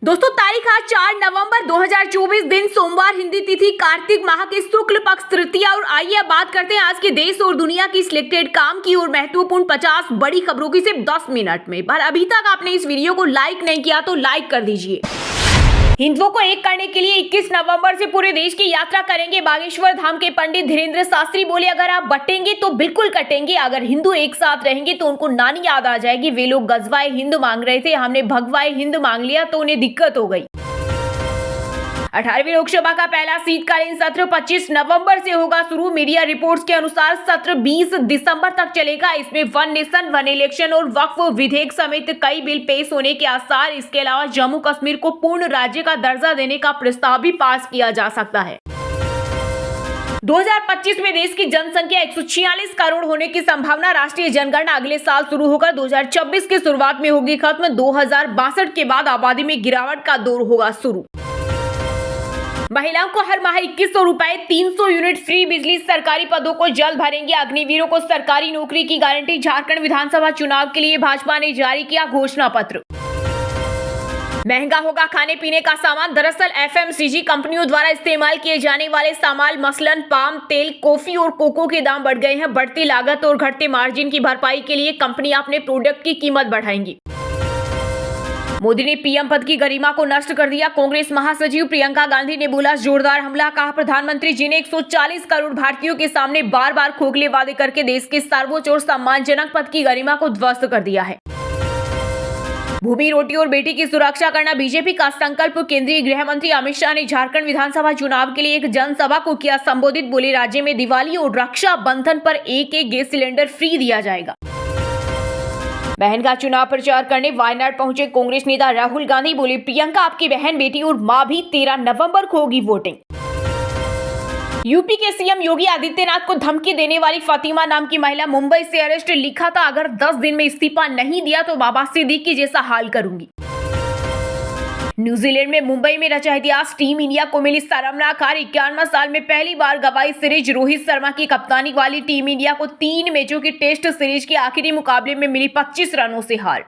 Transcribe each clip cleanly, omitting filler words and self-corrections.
दोस्तों तारीख आज 4 नवंबर 2024 दिन सोमवार, हिंदी तिथि कार्तिक माह की शुक्ल पक्ष तृतीया। और आइए अब बात करते हैं आज के देश और दुनिया की सिलेक्टेड काम की और महत्वपूर्ण 50 बड़ी खबरों की सिर्फ 10 मिनट में। पर अभी तक आपने इस वीडियो को लाइक नहीं किया तो लाइक कर दीजिए। हिंदुओं को एक करने के लिए 21 नवंबर से पूरे देश की यात्रा करेंगे बागेश्वर धाम के पंडित धीरेन्द्र शास्त्री। बोले, अगर आप बटेंगे तो बिल्कुल कटेंगे। अगर हिंदू एक साथ रहेंगे तो उनको नानी याद आ जाएगी। वे लोग गजवाए हिंद मांग रहे थे, हमने भगवाए हिंद मांग लिया तो उन्हें दिक्कत हो गई। 18वीं लोकसभा का पहला शीतकालीन सत्र 25 नवंबर से होगा शुरू। मीडिया रिपोर्ट्स के अनुसार सत्र 20 दिसंबर तक चलेगा। इसमें वन नेशन वन इलेक्शन और वक्फ विधेयक समेत कई बिल पेश होने के आसार। इसके अलावा जम्मू कश्मीर को पूर्ण राज्य का दर्जा देने का प्रस्ताव भी पास किया जा सकता है। 2025 में देश की जनसंख्या 146 करोड़ होने की संभावना। राष्ट्रीय जनगणना अगले साल शुरू होकर 2026 की शुरुआत में होगी खत्म। 2062 के बाद आबादी में गिरावट का दौर होगा शुरू। महिलाओं को हर माह 2100 रुपए, 300 यूनिट फ्री बिजली। सरकारी पदों को जल्द भरेंगे अग्निवीरों को सरकारी नौकरी की गारंटी। झारखंड विधानसभा चुनाव के लिए भाजपा ने जारी किया घोषणा पत्र। महंगा होगा खाने पीने का सामान। दरअसल एफएमसीजी कंपनियों द्वारा इस्तेमाल किए जाने वाले सामान मसलन पाम तेल, कॉफी और कोको के दाम बढ़ गए हैं। बढ़ती लागत और घटते मार्जिन की भरपाई के लिए कंपनी अपने प्रोडक्ट की कीमत बढ़ाएंगी। मोदी ने पीएम पद की गरिमा को नष्ट कर दिया। कांग्रेस महासचिव प्रियंका गांधी ने बोला जोरदार हमला। कहा, प्रधानमंत्री जी ने 140 करोड़ भारतीयों के सामने बार बार खोखले वादे करके देश के सर्वोच्च और सम्मानजनक पद की गरिमा को ध्वस्त कर दिया है। भूमि, रोटी और बेटी की सुरक्षा करना बीजेपी का संकल्प। केंद्रीय गृह मंत्री अमित शाह ने झारखंड विधानसभा चुनाव के लिए एक जनसभा को किया संबोधित। बोले, राज्य में दिवाली और रक्षा बंधन पर एक गैस सिलेंडर फ्री दिया जाएगा। बहन का चुनाव प्रचार करने वायनाड पहुंचे कांग्रेस नेता राहुल गांधी। बोले, प्रियंका आपकी बहन, बेटी और मां भी 13 नवंबर को होगी वोटिंग। यूपी के सीएम योगी आदित्यनाथ को धमकी देने वाली फातिमा नाम की महिला मुंबई से अरेस्ट। लिखा था, अगर 10 दिन में इस्तीफा नहीं दिया तो बाबा सिद्दीकी जैसा हाल करूंगी। न्यूजीलैंड में मुंबई में रचा इतिहास। टीम इंडिया को मिली शर्मनाक हार। 51 साल में पहली बार गवाई सीरीज। रोहित शर्मा की कप्तानी वाली टीम इंडिया को 3 मैचों की टेस्ट सीरीज के आखिरी मुकाबले में मिली 25 रनों से हार।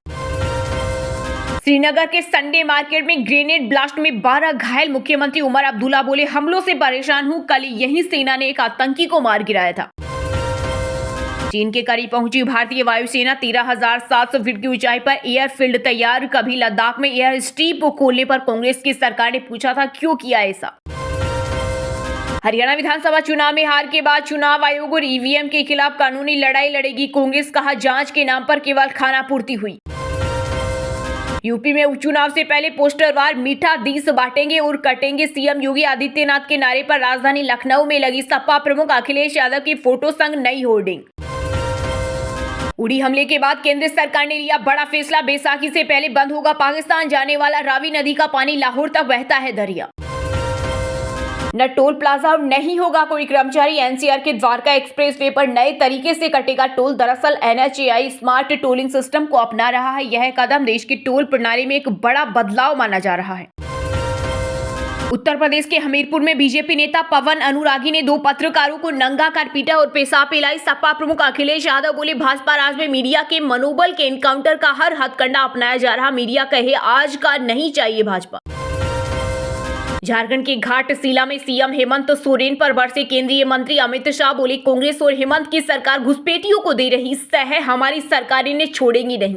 श्रीनगर के संडे मार्केट में ग्रेनेड ब्लास्ट में 12 घायल। मुख्यमंत्री उमर अब्दुल्ला बोले, हमलों से परेशान हूं। कल यही सेना ने एक आतंकी को मार गिराया था। चीन के करीब पहुंची भारतीय वायुसेना। 13,700 फीट की ऊंचाई पर एयरफील्ड तैयार। कभी लद्दाख में एयर स्ट्रिप को खोलने पर कांग्रेस की सरकार ने पूछा था क्यों किया ऐसा। हरियाणा विधानसभा चुनाव में हार के बाद चुनाव आयोग और ईवीएम के खिलाफ कानूनी लड़ाई लड़ेगी कांग्रेस। कहा, जांच के नाम पर केवल खानापूर्ति हुई। यूपी में उपचुनाव से पहले पोस्टरवार मीठा दिस बांटेंगे और कटेंगे। सीएम योगी आदित्यनाथ के नारे पर राजधानी लखनऊ में लगी सपा प्रमुख अखिलेश यादव की फोटो संग नई होर्डिंग। उड़ी हमले के बाद केंद्र सरकार ने लिया बड़ा फैसला। बैसाखी से पहले बंद होगा पाकिस्तान जाने वाला रावी नदी का पानी। लाहौर तक बहता है दरिया। न टोल प्लाजा और नहीं होगा कोई कर्मचारी। एनसीआर के द्वारका एक्सप्रेसवे पर नए तरीके से कटेगा टोल। दरअसल एनएचएआई स्मार्ट टोलिंग सिस्टम को अपना रहा है। यह कदम देश की टोल प्रणाली में एक बड़ा बदलाव माना जा रहा है। उत्तर प्रदेश के हमीरपुर में बीजेपी नेता पवन अनुरागी ने 2 पत्रकारों को नंगा कर पीटा और पेशाब पिलाई। सपा प्रमुख अखिलेश यादव बोले, भाजपा राज में मीडिया के मनोबल के एनकाउंटर का हर हथकंडा अपनाया जा रहा। मीडिया कहे आज का नहीं चाहिए भाजपा। झारखंड के घाटशिला में सीएम हेमंत सोरेन पर बरसे केंद्रीय मंत्री अमित शाह। बोले, कांग्रेस और हेमंत की सरकार घुसपैठियों को दे रही सह, हमारी सरकार इन्हें छोड़ेगी नहीं।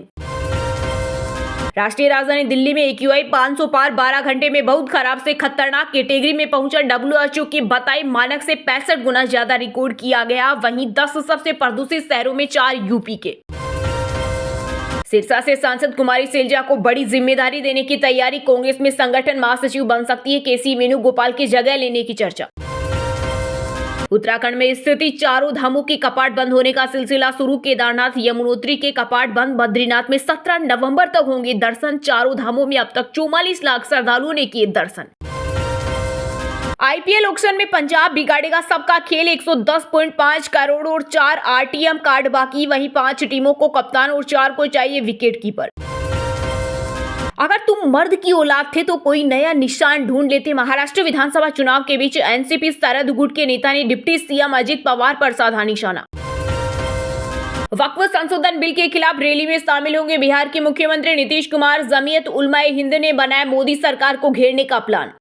राष्ट्रीय राजधानी दिल्ली में AQI 500 पार। 12 घंटे में बहुत खराब से खतरनाक कैटेगरी में पहुंचा। WHO की बताई मानक से 65 गुना ज्यादा रिकॉर्ड किया गया। वहीं 10 सबसे प्रदूषित शहरों में 4 यूपी के। सिरसा से सांसद कुमारी सैलजा को बड़ी जिम्मेदारी देने की तैयारी। कांग्रेस में संगठन महासचिव बन सकती है केसी वेणुगोपाल की जगह लेने की चर्चा। उत्तराखंड में स्थिति चारों धामों के कपाट बंद होने का सिलसिला शुरू। केदारनाथ, यमुनोत्री के कपाट बंद। बद्रीनाथ में 17 नवंबर तक होंगे दर्शन। चारों धामों में अब तक 44 लाख श्रद्धालुओं ने किए दर्शन। आईपीएल ऑक्शन में पंजाब बिगाड़ेगा सबका खेल। 110.5 करोड़ और 4 आरटीएम कार्ड बाकी। वहीं 5 टीमों को कप्तान और 4 को चाहिए विकेट कीपर। अगर तुम मर्द की औलाद थे तो कोई नया निशान ढूंढ लेते। महाराष्ट्र विधानसभा चुनाव के बीच एनसीपी शरद गुट के नेता ने डिप्टी सीएम अजित पवार पर साधा निशाना। वक्फ संशोधन बिल के खिलाफ रैली में शामिल होंगे बिहार के मुख्यमंत्री नीतीश कुमार। जमीयत उलमाए हिंद ने बनाया मोदी सरकार को घेरने का प्लान।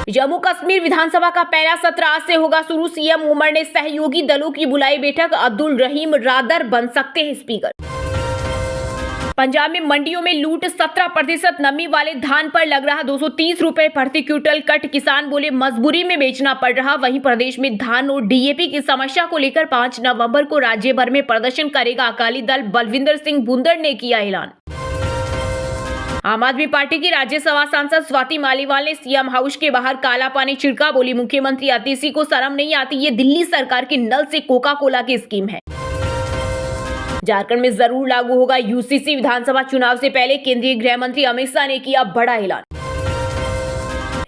जम्मू कश्मीर विधानसभा का पहला सत्र आज से होगा शुरू। सीएम उमर ने सहयोगी दलों की बुलाई बैठक। अब्दुल रहीम रादर बन सकते हैं स्पीकर। पंजाब में मंडियों में लूट। 17% नमी वाले धान पर लग रहा 230 रुपए प्रति क्विंटल कट। किसान बोले मजबूरी में बेचना पड़ रहा। वहीं प्रदेश में धान और डीएपी की समस्या को लेकर 5 नवंबर को राज्य भर में प्रदर्शन करेगा अकाली दल। बलविंदर सिंह भुंदड़ ने किया ऐलान। आम आदमी पार्टी की राज्यसभा सांसद स्वाति मालीवाल ने सीएम हाउस के बाहर काला पानी छिड़का। बोली मुख्यमंत्री अतिशी को शर्म नहीं आती, ये दिल्ली सरकार की नल से कोका कोला की स्कीम है। झारखंड में जरूर लागू होगा यूसीसी। विधानसभा चुनाव से पहले केंद्रीय गृह मंत्री अमित शाह ने किया बड़ा ऐलान।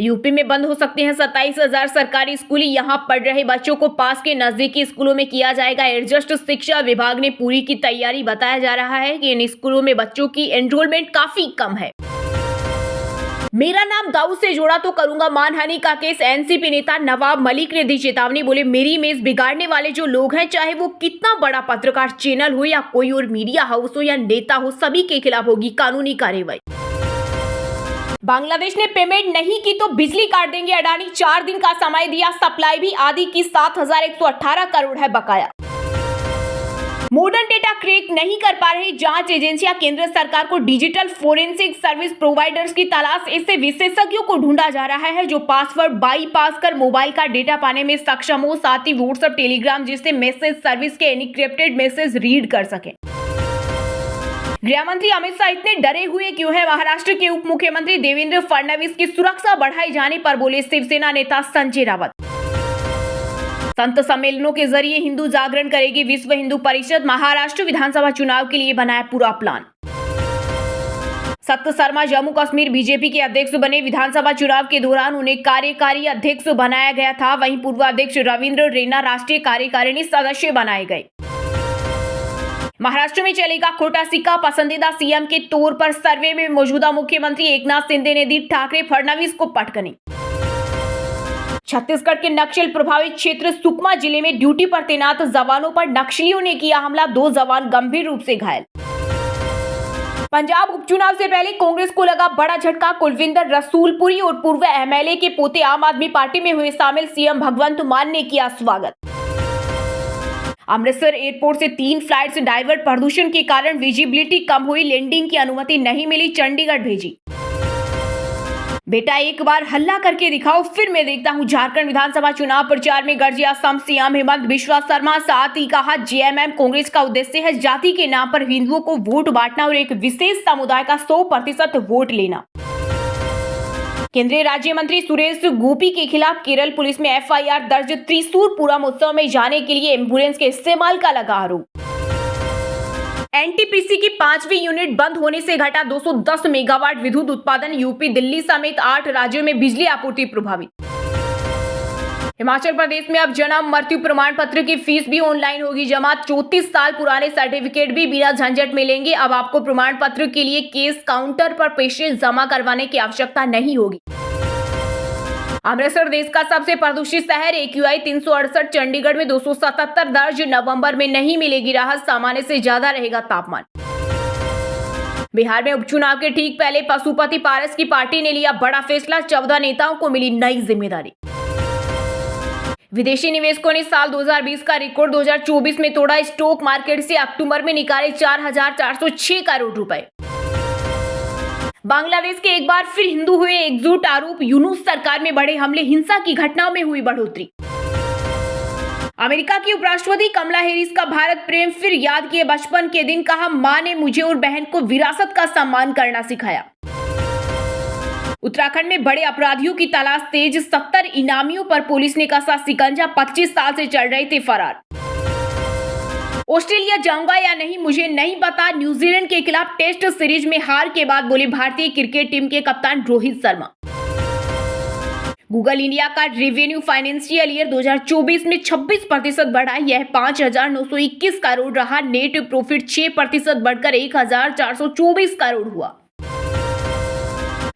यूपी में बंद हो सकते हैं 27,000 सरकारी स्कूल। यहां पढ़ रहे बच्चों को पास के नजदीकी स्कूलों में किया जाएगा एडजस्ट। शिक्षा विभाग ने पूरी की तैयारी। बताया जा रहा है कि इन स्कूलों में बच्चों की एनरोलमेंट काफी कम है। मेरा नाम दाऊद से जोड़ा तो करूंगा मानहानि का केस। एनसीपी नेता नवाब मलिक ने दी चेतावनी। बोले मेरी इमेज बिगाड़ने वाले जो लोग हैं, चाहे वो कितना बड़ा पत्रकार चैनल हो या कोई और मीडिया हाउस हो या नेता हो, सभी के खिलाफ होगी कानूनी कार्रवाई। बांग्लादेश ने पेमेंट नहीं की तो बिजली काट देंगे अडानी। 4 दिन का समय दिया, सप्लाई भी आधी की। 7,118 करोड़ है बकाया। मॉडर्न डेटा क्रैक नहीं कर पा रही जांच एजेंसियां। केंद्र सरकार को डिजिटल फोरेंसिक सर्विस प्रोवाइडर्स की तलाश। इससे विशेषज्ञों को ढूंढा जा रहा है जो पासवर्ड बाईपास कर मोबाइल का डेटा पाने में सक्षम हो। साथ ही व्हाट्सएप, टेलीग्राम जैसे मैसेज सर्विस के एनक्रिप्टेड मैसेज रीड कर सके। गृह मंत्री अमित शाह इतने डरे हुए क्यों हैं? महाराष्ट्र के उप मुख्यमंत्री देवेंद्र फडणवीस की सुरक्षा बढ़ाए जाने पर बोले शिवसेना नेता संजय रावत। संत सम्मेलनों के जरिए हिंदू जागरण करेगी विश्व हिंदू परिषद। महाराष्ट्र विधानसभा चुनाव के लिए बनाया पूरा प्लान। सत्य शर्मा जम्मू कश्मीर बीजेपी के अध्यक्ष बने। विधानसभा चुनाव के दौरान उन्हें कार्यकारी अध्यक्ष बनाया गया था। वहीं पूर्व अध्यक्ष रविंद्र रैना राष्ट्रीय कार्यकारिणी सदस्य बनाए गए। महाराष्ट्र में चलेगा खोटा सिक्का। पसंदीदा सीएम के तौर पर सर्वे में मौजूदा मुख्यमंत्री एकनाथ शिंदे ने दी ठाकरे फडणवीस को पटकनी। छत्तीसगढ़ के नक्सल प्रभावित क्षेत्र सुकमा जिले में ड्यूटी पर तैनात जवानों पर नक्सलियों ने किया हमला। 2 जवान गंभीर रूप से घायल। पंजाब उपचुनाव से पहले कांग्रेस को लगा बड़ा झटका। कुलविंदर रसूलपुरी और पूर्व एमएलए के पोते आम आदमी पार्टी में हुए शामिल। सीएम भगवंत मान ने किया स्वागत। अमृतसर एयरपोर्ट से 3 फ्लाइट्स डाइवर्ट। प्रदूषण के कारण विजिबिलिटी कम हुई। लैंडिंग की अनुमति नहीं मिली, चंडीगढ़ भेजी। बेटा एक बार हल्ला करके दिखाओ फिर मैं देखता हूं। झारखंड विधानसभा चुनाव प्रचार में गरजे असम सीएम हेमंत बिश्वा शर्मा। साथ ही कहा जेएमएम कांग्रेस का उद्देश्य है जाति के नाम पर हिंदुओं को वोट बांटना और एक विशेष समुदाय का 100% वोट लेना। केंद्रीय राज्य मंत्री सुरेश गोपी के खिलाफ केरल पुलिस में एफआईआर दर्ज। त्रिशूर पूरम उत्सव में जाने के लिए एम्बुलेंस के इस्तेमाल का लगा आरोप। एनटीपीसी की 5वीं यूनिट बंद होने से घटा 210 मेगावाट विद्युत उत्पादन। यूपी, दिल्ली समेत 8 राज्यों में बिजली आपूर्ति प्रभावित। हिमाचल प्रदेश में अब जन्म मृत्यु प्रमाण पत्र की फीस भी ऑनलाइन होगी जमा। 34 साल पुराने सर्टिफिकेट भी बिना झंझट मिलेंगे। अब आपको प्रमाण पत्र के लिए केस काउंटर पर पैसे जमा करवाने की आवश्यकता नहीं होगी। अमृतसर देश का सबसे प्रदूषित शहर। AQI 368। चंडीगढ़ में 277 दर्ज। नवंबर में नहीं मिलेगी राहत, सामान्य से ज्यादा रहेगा तापमान। बिहार में उपचुनाव के ठीक पहले पशुपति पारस की पार्टी ने लिया बड़ा फैसला। 14 नेताओं को मिली नई जिम्मेदारी। विदेशी निवेशकों ने साल 2020 का रिकॉर्ड 2024 में तोड़ा। स्टॉक मार्केट से अक्टूबर में निकाले 4,406 करोड़ रुपए। बांग्लादेश के एक बार फिर हिंदू हुए एकजुट। आरोप यूनुस सरकार में बढ़े हमले, हिंसा की घटनाओं में हुई बढ़ोतरी। अमेरिका की उपराष्ट्रपति कमला हैरिस का भारत प्रेम फिर याद किए बचपन के दिन। कहा मां ने मुझे और बहन को विरासत का सम्मान करना सिखाया। उत्तराखंड में बड़े अपराधियों की तलाश तेज। 70 इनामियों पर पुलिस ने कसा शिकंजा। 25 साल से चल रहे थे फरार। ऑस्ट्रेलिया जाऊंगा या नहीं मुझे नहीं पता। न्यूजीलैंड के खिलाफ टेस्ट सीरीज में हार के बाद बोले भारतीय क्रिकेट टीम के कप्तान रोहित शर्मा। गूगल इंडिया का रेवेन्यू फाइनेंशियल ईयर 2024 में 26% बढ़ा। यह 5,921 करोड़ रहा। नेट प्रॉफिट 6% बढ़कर 1,424 करोड़ हुआ।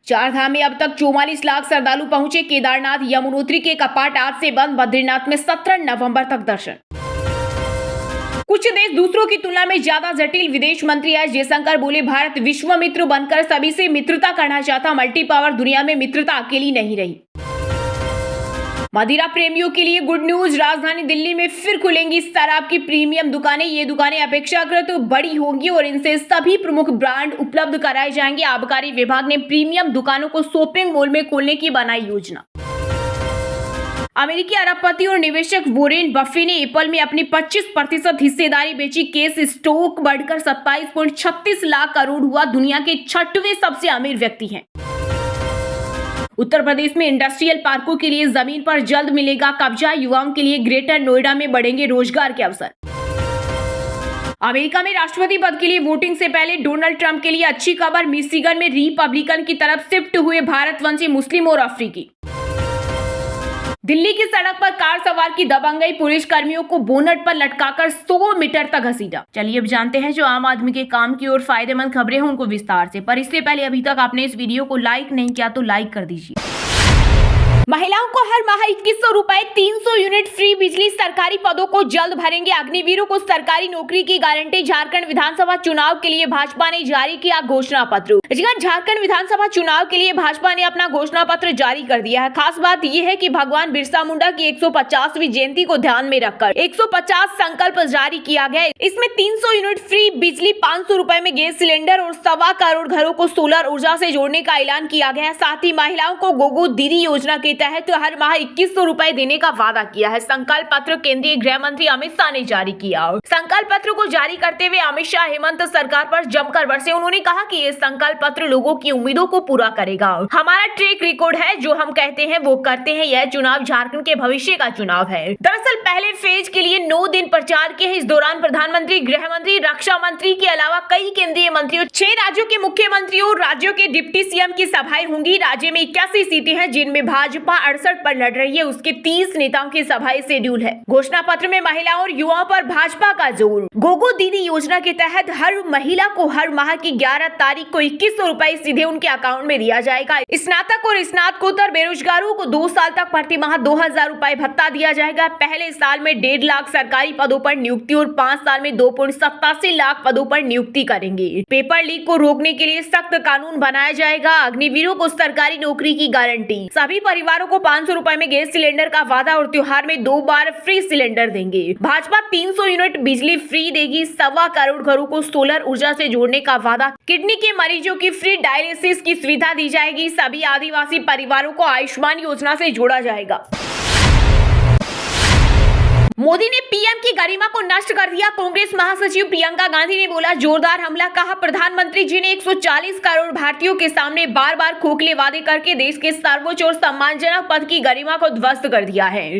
चारधाम में अब तक 44 लाख श्रद्धालु पहुंचे। केदारनाथ, यमुनोत्री के कपाट आज से बंद। बद्रीनाथ में 17 नवंबर तक दर्शन। कुछ देश दूसरों की तुलना में ज्यादा जटिल। विदेश मंत्री एस जयशंकर बोले, भारत विश्व मित्र बनकर सभी से मित्रता करना चाहता। मल्टी पावर दुनिया में मित्रता अकेली नहीं रही। मदिरा प्रेमियों के लिए गुड न्यूज, राजधानी दिल्ली में फिर खुलेंगी शराब की प्रीमियम दुकानें। ये दुकानें अपेक्षाकृत बड़ी होंगी और इनसे सभी प्रमुख ब्रांड उपलब्ध कराए जाएंगे। आबकारी विभाग ने प्रीमियम दुकानों को शॉपिंग मॉल में खोलने की बनाई योजना। अमेरिकी अरबपति और निवेशक वॉरेन बफे ने एप्पल में अपनी 25% हिस्सेदारी बेची। केस स्टॉक बढ़कर 27.36 लाख करोड़ हुआ। दुनिया के 6वें सबसे अमीर व्यक्ति हैं। उत्तर प्रदेश में इंडस्ट्रियल पार्कों के लिए जमीन पर जल्द मिलेगा कब्जा। युवाओं के लिए ग्रेटर नोएडा में बढ़ेंगे रोजगार के अवसर। अमेरिका में राष्ट्रपति पद के लिए वोटिंग से पहले डोनाल्ड ट्रंप के लिए अच्छी खबर। मिशिगन में रिपब्लिकन की तरफ शिफ्ट हुए भारतवंशी मुस्लिम और अफ्रीकी। दिल्ली की सड़क पर कार सवार की दबंगई, पुलिस कर्मियों को बोनट पर लटकाकर 100 मीटर तक घसीटा। चलिए अब जानते हैं जो आम आदमी के काम की और फायदेमंद खबरें हैं उनको विस्तार से। पर इससे पहले अभी तक आपने इस वीडियो को लाइक नहीं किया तो लाइक कर दीजिए। महिलाओं को हर माह 2100 रुपए, 300 यूनिट फ्री बिजली, सरकारी पदों को जल्द भरेंगे अग्निवीरों को सरकारी नौकरी की गारंटी। झारखंड विधानसभा चुनाव के लिए भाजपा ने जारी किया घोषणा पत्र। झारखंड विधानसभा चुनाव के लिए भाजपा ने अपना घोषणा पत्र जारी कर दिया है। खास बात यह है कि भगवान बिरसा मुंडा की 150वीं जयंती को ध्यान में रखकर 150 संकल्प जारी किया गया। इसमें 300 यूनिट फ्री बिजली, 500 रुपए में गैस सिलेंडर और 1.25 करोड़ घरों को सोलर ऊर्जा से जोड़ने का ऐलान किया गया है। साथ ही महिलाओं को गोगो दीदी योजना के तहत हर माह 2100 रुपए देने का वादा किया है। संकल्प पत्र केंद्रीय गृह मंत्री अमित शाह ने जारी किया। संकल्प पत्र को जारी करते हुए अमित शाह हेमंत सरकार पर जमकर बरसे। उन्होंने कहा कि ये संकल्प पत्र लोगों की उम्मीदों को पूरा करेगा। हमारा ट्रैक रिकॉर्ड है, जो हम कहते हैं वो करते हैं। यह चुनाव झारखंड के भविष्य का चुनाव है। दरअसल पहले फेज के लिए 9 दिन प्रचार के हैं। इस दौरान प्रधानमंत्री, गृह मंत्री, रक्षा मंत्री के अलावा कई केंद्रीय मंत्रियों, 6 राज्यों के मुख्यमंत्रियों और राज्यों के डिप्टी सीएम की सभाएं होंगी। राज्य में 81 सीटें हैं जिनमें भाजपा 68 पर लड़ रही है। उसके 30 नेताओं की सभाएं शेड्यूल है। घोषणा पत्र में महिलाओं और युवाओं पर भाजपा का जोर। गोगो दीदी योजना के तहत हर महिला को हर माह की 11 तारीख को 2100 रुपए सीधे उनके अकाउंट में दिया जाएगा। स्नातक और स्नातकोत्तर बेरोजगारों को 2 साल तक प्रति माह 2000 रुपए भत्ता दिया जाएगा। पहले साल में 1.5 लाख सरकारी पदों पर नियुक्ति और 5 साल में 2.87 लाख पदों पर नियुक्ति करेंगे। पेपर लीक को रोकने के लिए सख्त कानून बनाया जाएगा। अग्निवीरों को सरकारी नौकरी की गारंटी। सभी परिवारों को 500 रुपए में गैस सिलेंडर का वादा और त्योहार में 2 बार फ्री सिलेंडर देंगे। भाजपा 300 यूनिट बिजली फ्री देगी। 1.25 करोड़ घरों को सोलर ऊर्जा से जोड़ने का वादा। किडनी के मरीजों की फ्री डायलिसिस की सुविधा दी जाएगी। सभी आदिवासी परिवारों को आयुष्मान योजना से जोड़ा जाएगा। मोदी ने पीएम की गरिमा को नष्ट कर दिया। कांग्रेस महासचिव प्रियंका गांधी ने बोला जोरदार हमला। कहा प्रधानमंत्री जी ने 140 करोड़ भारतीयों के सामने बार बार खोखले वादे करके देश के सर्वोच्च और सम्मानजनक पद की गरिमा को ध्वस्त कर दिया है।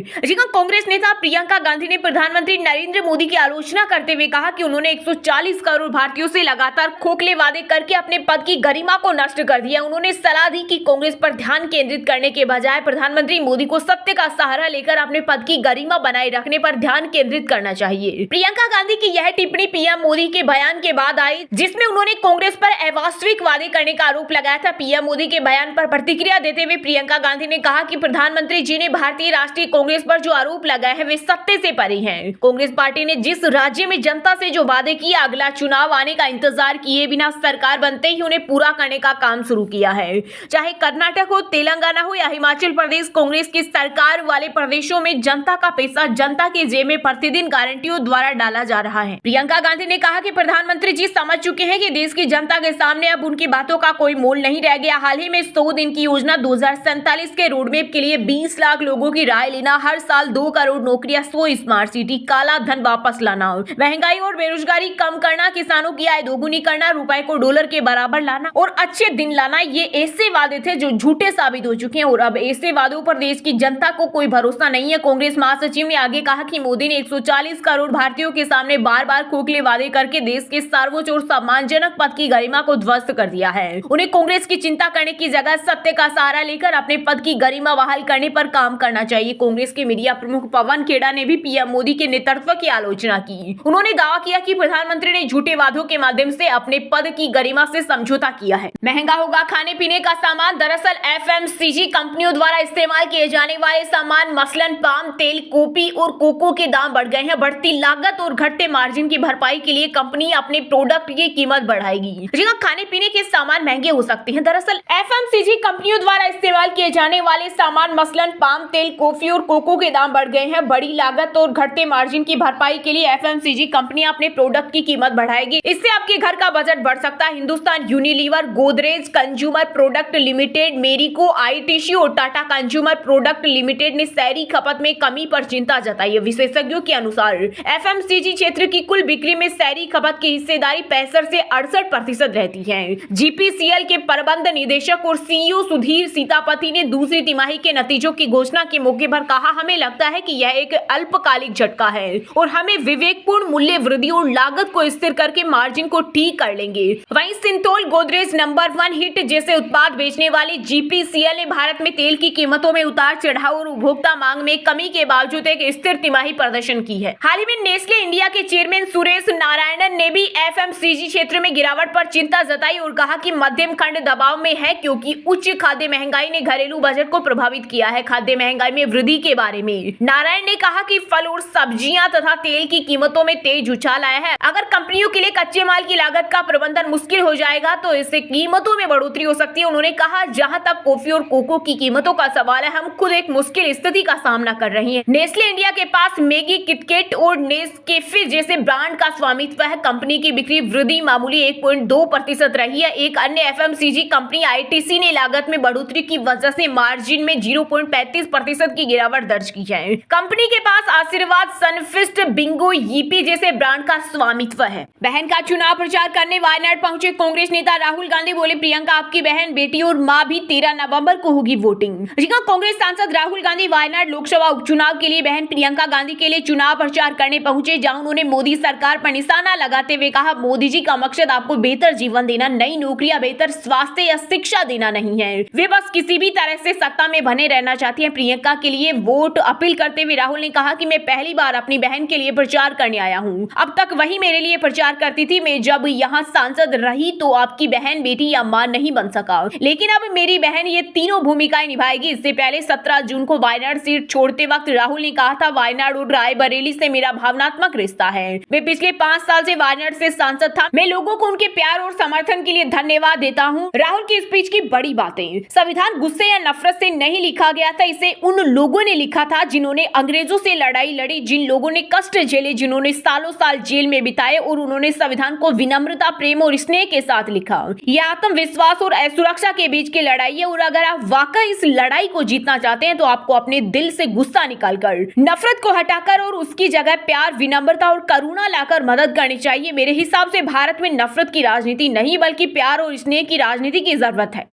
कांग्रेस नेता प्रियंका गांधी ने प्रधानमंत्री नरेंद्र मोदी की आलोचना करते हुए कहा कि उन्होंने 140 करोड़ भारतीयों से लगातार खोखले वादे करके अपने पद की गरिमा को नष्ट कर दिया। उन्होंने सलाह दी कि कांग्रेस पर ध्यान केंद्रित करने के बजाय प्रधानमंत्री मोदी को सत्य का सहारा लेकर अपने पद की गरिमा बनाए रखने पर ध्यान केंद्रित करना चाहिए। प्रियंका गांधी की यह टिप्पणी पीएम मोदी के बयान के बाद आई, जिसमें उन्होंने कांग्रेस पर अवास्तविक वादे करने का आरोप लगाया था। पीएम मोदी के बयान पर प्रतिक्रिया देते हुए प्रियंका गांधी ने कहा कि प्रधानमंत्री जी ने भारतीय राष्ट्रीय कांग्रेस पर जो आरोप लगाए हैं वे सत्य से परे हैं। कांग्रेस पार्टी ने जिस राज्य में जनता से जो वादे किए, अगला चुनाव आने का इंतजार किए बिना सरकार बनते ही उन्हें पूरा करने का काम शुरू किया है। चाहे कर्नाटक हो, तेलंगाना हो या हिमाचल प्रदेश, कांग्रेस की सरकार वाले प्रदेशों में जनता का पैसा जनता की जेब में प्रतिदिन गारंटियों द्वारा डाला जा रहा है। प्रियंका गांधी ने कहा कि प्रधानमंत्री जी समझ चुके हैं कि देश की जनता के सामने अब उनकी बातों का कोई मोल नहीं रह गया। हाल ही में 100 दिन की योजना 2047 के रोडमैप के लिए 20 लाख लोगों की राय लेना, हर साल 2 करोड़ नौकरियां, 100 स्मार्ट सिटी, काला धन वापस लाना, महंगाई और बेरोजगारी कम करना, किसानों की आय दोगुनी करना, रुपए को डॉलर के बराबर लाना और अच्छे दिन लाना, ये ऐसे वादे थे जो झूठे साबित हो चुके हैं और अब ऐसे वादों पर देश की जनता को कोई भरोसा नहीं है। कांग्रेस महासचिव ने आगे कहा कि मोदी ने 140 करोड़ भारतीयों के सामने बार बार खोखले वादे करके देश के सर्वोच्च और सम्मानजनक पद की गरिमा को ध्वस्त कर दिया है। उन्हें कांग्रेस की चिंता करने की जगह सत्य का सहारा लेकर अपने पद की गरिमा बहाल करने पर काम करना चाहिए। कांग्रेस के मीडिया प्रमुख पवन खेड़ा ने भी पीएम मोदी के नेतृत्व की आलोचना की। उन्होंने दावा किया कि प्रधानमंत्री ने झूठे वादों के माध्यम से अपने पद की गरिमा से समझौता किया है। महंगा होगा खाने पीने का सामान। दरअसल एफएमसीजी कंपनियों द्वारा इस्तेमाल किए जाने वाले सामान मसलन पाम तेल, कॉफी और कोको कोको के दाम बढ़ गए हैं। बढ़ती लागत और घटते मार्जिन की भरपाई के लिए कंपनी अपने प्रोडक्ट की कीमत बढ़ाएगी। जी हाँ, खाने पीने के सामान महंगे हो सकते हैं। दरअसल एफएमसीजी कंपनियों द्वारा इस्तेमाल किए जाने वाले सामान मसलन पाम तेल, कॉफी और कोको के दाम बढ़ गए हैं। बड़ी लागत और घटते मार्जिन की भरपाई के लिए एफएमसीजी कंपनियां अपने प्रोडक्ट की कीमत बढ़ाएगी। इससे आपके घर का बजट बढ़ सकता है। Hindustan Unilever, Godrej consumer product limited, Marico, ITC और टाटा कंज्यूमर प्रोडक्ट लिमिटेड ने शहरी खपत में कमी पर चिंता जताई है। विशेषज्ञों के अनुसार एफएमसीजी क्षेत्र की कुल बिक्री में शहरी खपत की हिस्सेदारी 65 से 68% रहती है। जीपीसीएल के प्रबंध निदेशक और सीईओ सुधीर सीतापति ने दूसरी तिमाही के नतीजों की घोषणा के मौके पर कहा, हमें लगता है कि यह एक अल्पकालिक झटका है और हमें विवेकपूर्ण मूल्य वृद्धि और लागत को स्थिर करके मार्जिन को ठीक कर लेंगे। वहीं सिंथोल, गोदरेज, नंबर 1 हिट जैसे उत्पाद बेचने वाली जीपीसीएल ने भारत में तेल की कीमतों में उतार चढ़ाव और उपभोक्ता मांग में कमी के बावजूद एक स्थिर तिमाही प्रदर्शन की है। हाल ही में नेस्ले इंडिया के चेयरमैन सुरेश नारायणन ने भी एफएमसीजी क्षेत्र में गिरावट पर चिंता जताई और कहा कि मध्यम खंड दबाव में है क्योंकि उच्च खाद्य महंगाई ने घरेलू बजट को प्रभावित किया है। खाद्य महंगाई में वृद्धि के बारे में नारायण ने कहा कि फल और सब्जियां तथा तेल की कीमतों में तेज उछाल आया है। अगर कंपनियों के लिए कच्चे माल की लागत का प्रबंधन मुश्किल हो जाएगा तो इससे कीमतों में बढ़ोतरी हो सकती है। उन्होंने कहा, जहां तक कॉफी और कोको की कीमतों का सवाल है, हम खुद एक मुश्किल स्थिति का सामना कर रही हैं। नेस्ले इंडिया के पास मैगी, किटकैट और नेस्कैफे जैसे ब्रांड का स्वामित्व है। कंपनी की बिक्री वृद्धि मामूली 1.2% रही है। एक अन्य एफएमसीजी कंपनी आईटीसी ने लागत में बढ़ोतरी की वजह से मार्जिन में 0.35% की गिरावट दर्ज की है। कंपनी के पास आशीर्वाद, सनफिस्ट, बिंगो, यीपी जैसे ब्रांड का स्वामित्व है। बहन का चुनाव प्रचार करने वायनाड पहुंचे कांग्रेस नेता राहुल गांधी बोले, प्रियंका आपकी बहन, बेटी और मां भी 13 नवंबर को होगी वोटिंग। जी हां, कांग्रेस सांसद राहुल गांधी वायनाड लोकसभा उपचुनाव के लिए बहन प्रियंका गांधी के लिए चुनाव प्रचार करने पहुंचे, जहां उन्होंने मोदी सरकार पर निशाना लगाते हुए कहा, मोदी जी का मकसद आपको बेहतर जीवन देना, नई नौकरियां, बेहतर स्वास्थ्य या शिक्षा देना नहीं है। वे बस किसी भी तरह से सत्ता में बने रहना चाहती हैं। प्रियंका के लिए वोट अपील करते हुए राहुल ने कहा कि मैं पहली बार अपनी बहन के लिए प्रचार करने आया हूं। अब तक वही मेरे लिए प्रचार करती थी। मैं जब यहाँ सांसद रही तो आपकी बहन, बेटी या मां नहीं बन सका, लेकिन अब मेरी बहन ये तीनों भूमिकाएं निभाएगी। इससे पहले 17 जून को वायनाड सीट छोड़ते वक्त राहुल ने कहा था, वायनाड और रायबरेली से मेरा भावनात्मक रिश्ता है। वे पिछले 5 साल से वायनाड से सांसद था। मैं लोगों को उनके प्यार और समर्थन के लिए धन्यवाद देता हूं। राहुल की स्पीच की बड़ी बातें। संविधान गुस्से या नफरत से नहीं लिखा गया था, इसे उन लोगों ने लिखा था जिन्होंने अंग्रेजों से लड़ाई लड़ी, जिन लोगों ने कष्ट झेले, जिन्होंने सालों साल जेल में बिताए, और उन्होंने संविधान को विनम्रता, प्रेम और स्नेह के साथ लिखा। यह आत्मविश्वास और असुरक्षा के बीच की लड़ाई है और अगर आप वाकई इस लड़ाई को जीतना चाहते हैं तो आपको अपने दिल से गुस्सा निकालकर, नफरत को हटाकर और उसकी जगह प्यार, विनम्रता और करुणा लाकर मदद करनी चाहिए। मेरे हिसाब से भारत में नफरत की राजनीति नहीं बल्कि प्यार और स्नेह की राजनीति की जरूरत है।